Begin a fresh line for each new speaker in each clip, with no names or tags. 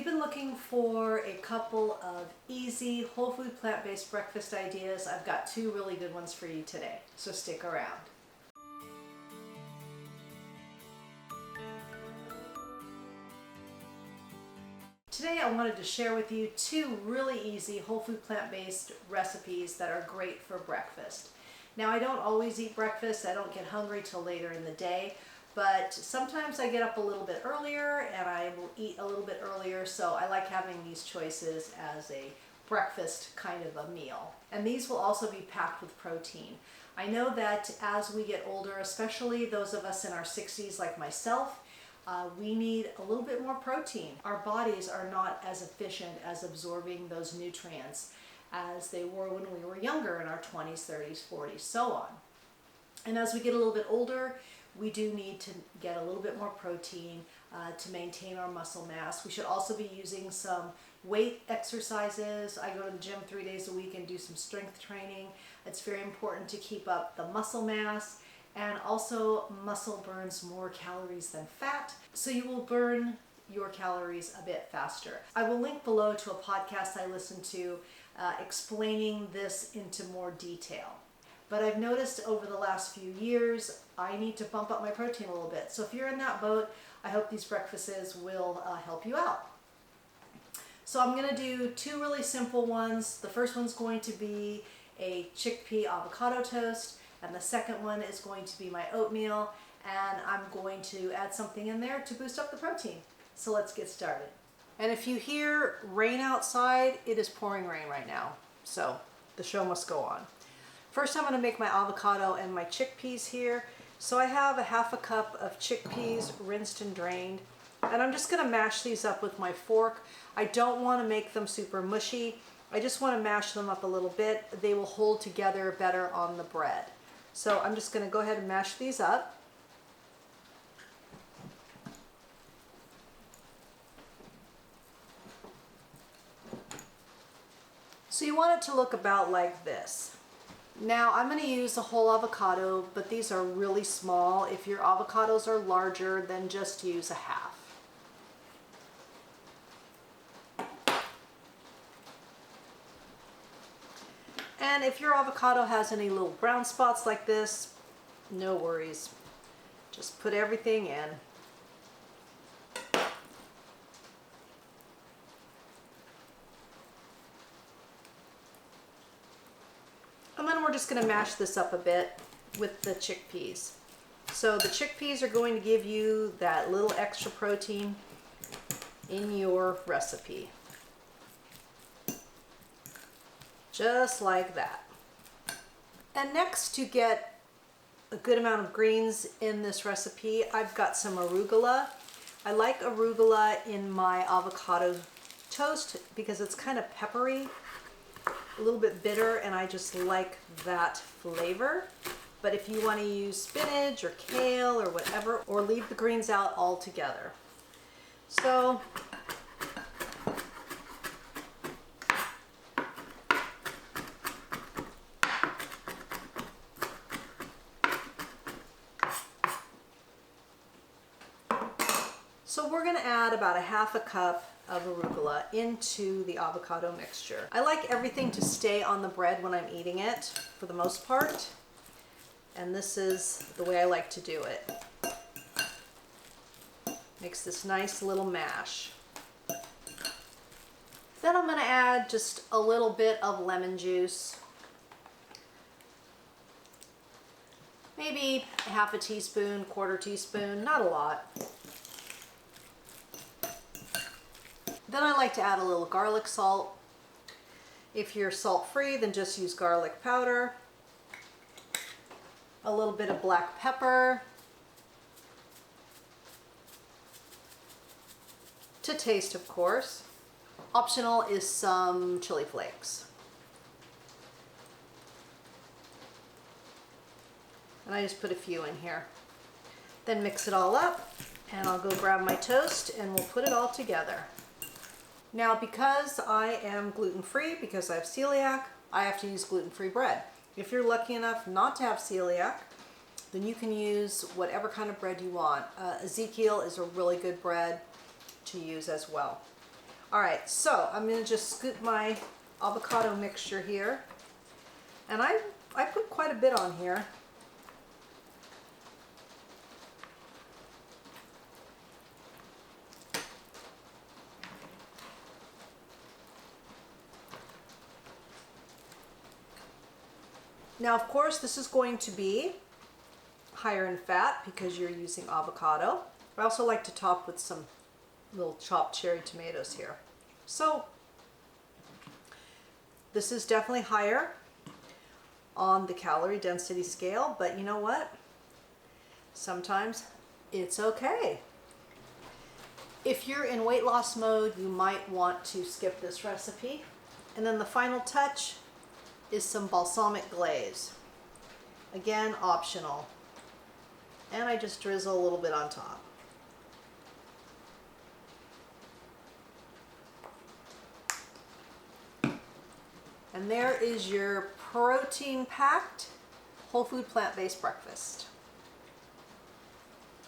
you've been looking for a couple of easy, whole food, plant-based breakfast ideas, I've got two really good ones for you today, so stick around. Today I wanted to share with you two really easy whole food plant-based recipes that are great for breakfast. Now I don't always eat breakfast, I don't get hungry till later in the day, but sometimes I get up a little bit earlier and I will eat a little bit earlier, so I like having these choices as a breakfast kind of a meal. And these will also be packed with protein. I know that as we get older, especially those of us in our 60s like myself, we need a little bit more protein. Our bodies are not as efficient as absorbing those nutrients as they were when we were younger in our 20s, 30s, 40s, so on. And as we get a little bit older, we do need to get a little bit more protein to maintain our muscle mass. We should also be using some weight exercises. I go to the gym 3 days a week and do some strength training. It's very important to keep up the muscle mass. And also, muscle burns more calories than fat, so you will burn your calories a bit faster. I will link below to a podcast I listened to explaining this into more detail. But I've noticed over the last few years, I need to bump up my protein a little bit. So if you're in that boat, I hope these breakfasts will help you out. So I'm going to do two really simple ones. The first one's going to be a chickpea avocado toast. And the second one is going to be my oatmeal, and I'm going to add something in there to boost up the protein. So let's get started. And if you hear rain outside, it is pouring rain right now. So the show must go on. First I'm going to make my avocado and my chickpeas here. So I have a half a cup of chickpeas rinsed and drained. And I'm just going to mash these up with my fork. I don't want to make them super mushy. I just want to mash them up a little bit. They will hold together better on the bread. So I'm just going to go ahead and mash these up. So you want it to look about like this. Now I'm going to use a whole avocado, but these are really small. If your avocados are larger, then just use a half. And if your avocado has any little brown spots like this, no worries. Just put everything in. And then we're just going to mash this up a bit with the chickpeas. So the chickpeas are going to give you that little extra protein in your recipe. Just like that. And next, to get a good amount of greens in this recipe, I've got some arugula. I like arugula in my avocado toast because it's kind of peppery, a little bit bitter, and I just like that flavor. But if you want to use spinach or kale or whatever, or leave the greens out altogether. So we're going to add about a half a cup of arugula into the avocado mixture. I like everything to stay on the bread when I'm eating it, for the most part. And this is the way I like to do it. Makes this nice little mash. Then I'm going to add just a little bit of lemon juice. Maybe half a teaspoon, quarter teaspoon, not a lot. Then I like to add a little garlic salt. If you're salt-free, then just use garlic powder. A little bit of black pepper. To taste, of course. Optional is some chili flakes. And I just put a few in here. Then mix it all up, and I'll go grab my toast and we'll put it all together. Now, because I am gluten-free, because I have celiac, I have to use gluten-free bread. If you're lucky enough not to have celiac, then you can use whatever kind of bread you want. Ezekiel is a really good bread to use as well. All right, so I'm gonna just scoop my avocado mixture here. And I put quite a bit on here. Now, of course, this is going to be higher in fat because you're using avocado. I also like to top with some little chopped cherry tomatoes here. So this is definitely higher on the calorie density scale, but you know what? Sometimes it's okay. If you're in weight loss mode, you might want to skip this recipe. And then the final touch is some balsamic glaze. Again, optional. And I just drizzle a little bit on top. And there is your protein-packed, whole food plant-based breakfast.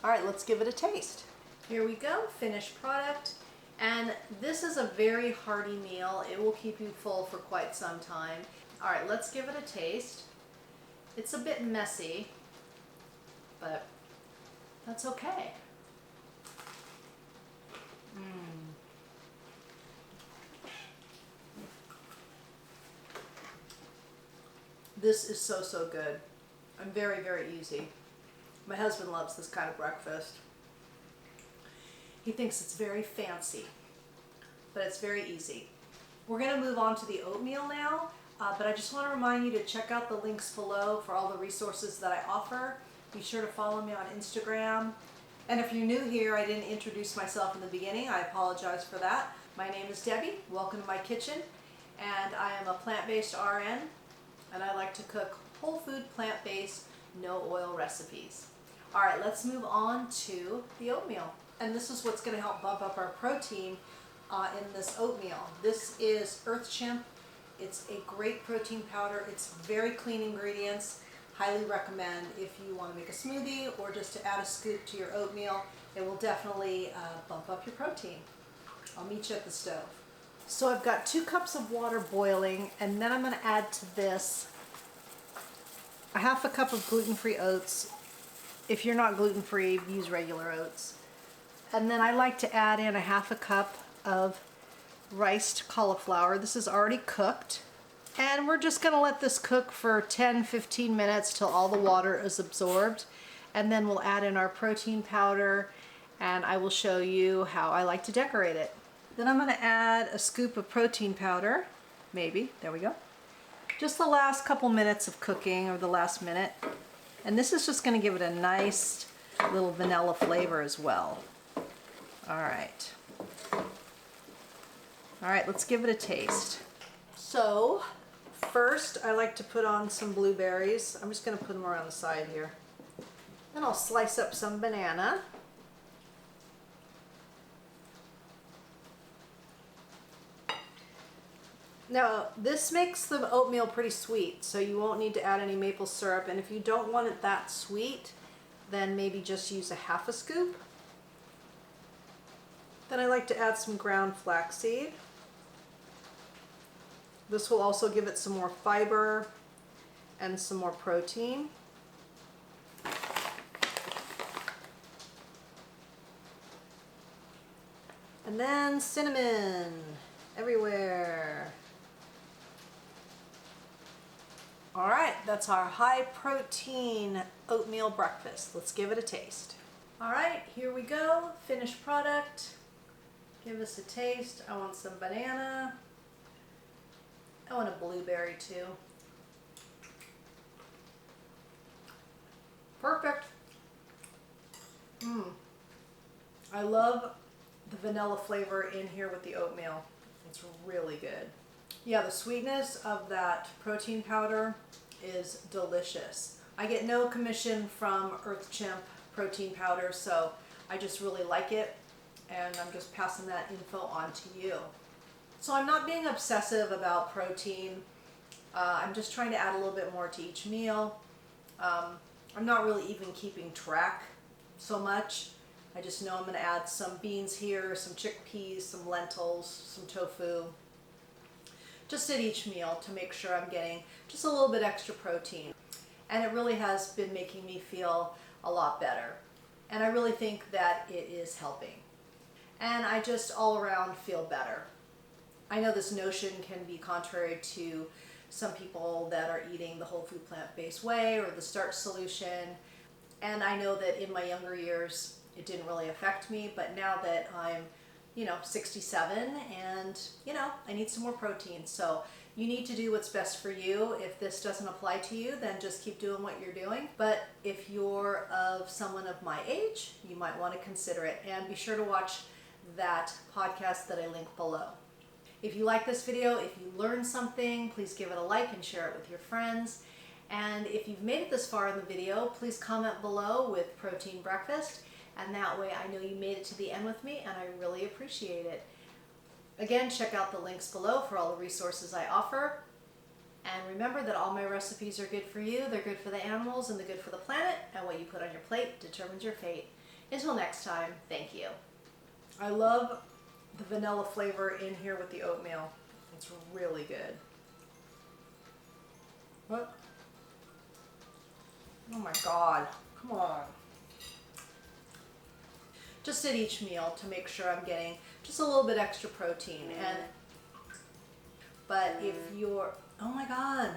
All right, let's give it a taste. Here we go, finished product. And this is a very hearty meal. It will keep you full for quite some time. All right, let's give it a taste. It's a bit messy, but that's okay. This is so, so good. And very, very easy. My husband loves this kind of breakfast. He thinks it's very fancy, but it's very easy. We're gonna move on to the oatmeal now, but I just wanna remind you to check out the links below for all the resources that I offer. Be sure to follow me on Instagram. And if you're new here, I didn't introduce myself in the beginning. I apologize for that. My name is Debbie. Welcome to my kitchen. And I am a plant-based RN, and I like to cook whole food, plant-based, no oil recipes. All right, let's move on to the oatmeal. And this is what's gonna help bump up our protein in this oatmeal. This is Earth Chimp. It's a great protein powder. It's very clean ingredients. Highly recommend if you want to make a smoothie or just to add a scoop to your oatmeal. It will definitely bump up your protein. I'll meet you at the stove. So I've got 2 cups of water boiling, and then I'm going to add to this a half a cup of gluten-free oats. If you're not gluten-free, use regular oats. And then I like to add in a half a cup of riced cauliflower. This is already cooked. And we're just gonna let this cook for 10-15 minutes till all the water is absorbed. And then we'll add in our protein powder, and I will show you how I like to decorate it. Then I'm gonna add a scoop of protein powder, maybe, there we go. Just the last couple minutes of cooking, or the last minute. And this is just gonna give it a nice little vanilla flavor as well. All right. All right, let's give it a taste. So, first I like to put on some blueberries. I'm just gonna put them around the side here. Then I'll slice up some banana. Now, this makes the oatmeal pretty sweet, so you won't need to add any maple syrup. And if you don't want it that sweet, then maybe just use a half a scoop. Then I like to add some ground flaxseed. This will also give it some more fiber and some more protein. And then cinnamon everywhere. All right, that's our high protein oatmeal breakfast. Let's give it a taste. All right, here we go, finished product. Give us a taste. I want some banana. I want a blueberry too. Perfect. I love the vanilla flavor in here with the oatmeal. It's really good. Yeah, the sweetness of that protein powder is delicious. I get no commission from Earth Chimp protein powder, so I just really like it, and I'm just passing that info on to you. So I'm not being obsessive about protein. I'm just trying to add a little bit more to each meal. I'm not really even keeping track so much. I just know I'm going to add some beans here, some chickpeas, some lentils, some tofu, just at each meal to make sure I'm getting just a little bit extra protein. And it really has been making me feel a lot better. And I really think that it is helping. And I just all around feel better. I know this notion can be contrary to some people that are eating the whole food plant-based way or the starch solution. And I know that in my younger years, it didn't really affect me, but now that I'm, 67 and, I need some more protein. So you need to do what's best for you. If this doesn't apply to you, then just keep doing what you're doing. But if you're of someone of my age, you might want to consider it. And be sure to watch that podcast that I link below. If you like this video, if you learned something, please give it a like and share it with your friends. And if you've made it this far in the video, please comment below with protein breakfast. And that way I know you made it to the end with me, and I really appreciate it. Again, check out the links below for all the resources I offer. And remember that all my recipes are good for you, they're good for the animals, and they're good for the planet. And what you put on your plate determines your fate. Until next time, thank you. I love the vanilla flavor in here with the oatmeal. It's really good. What? Oh my God, come on. Just at each meal to make sure I'm getting just a little bit extra protein. But if you're, oh my God,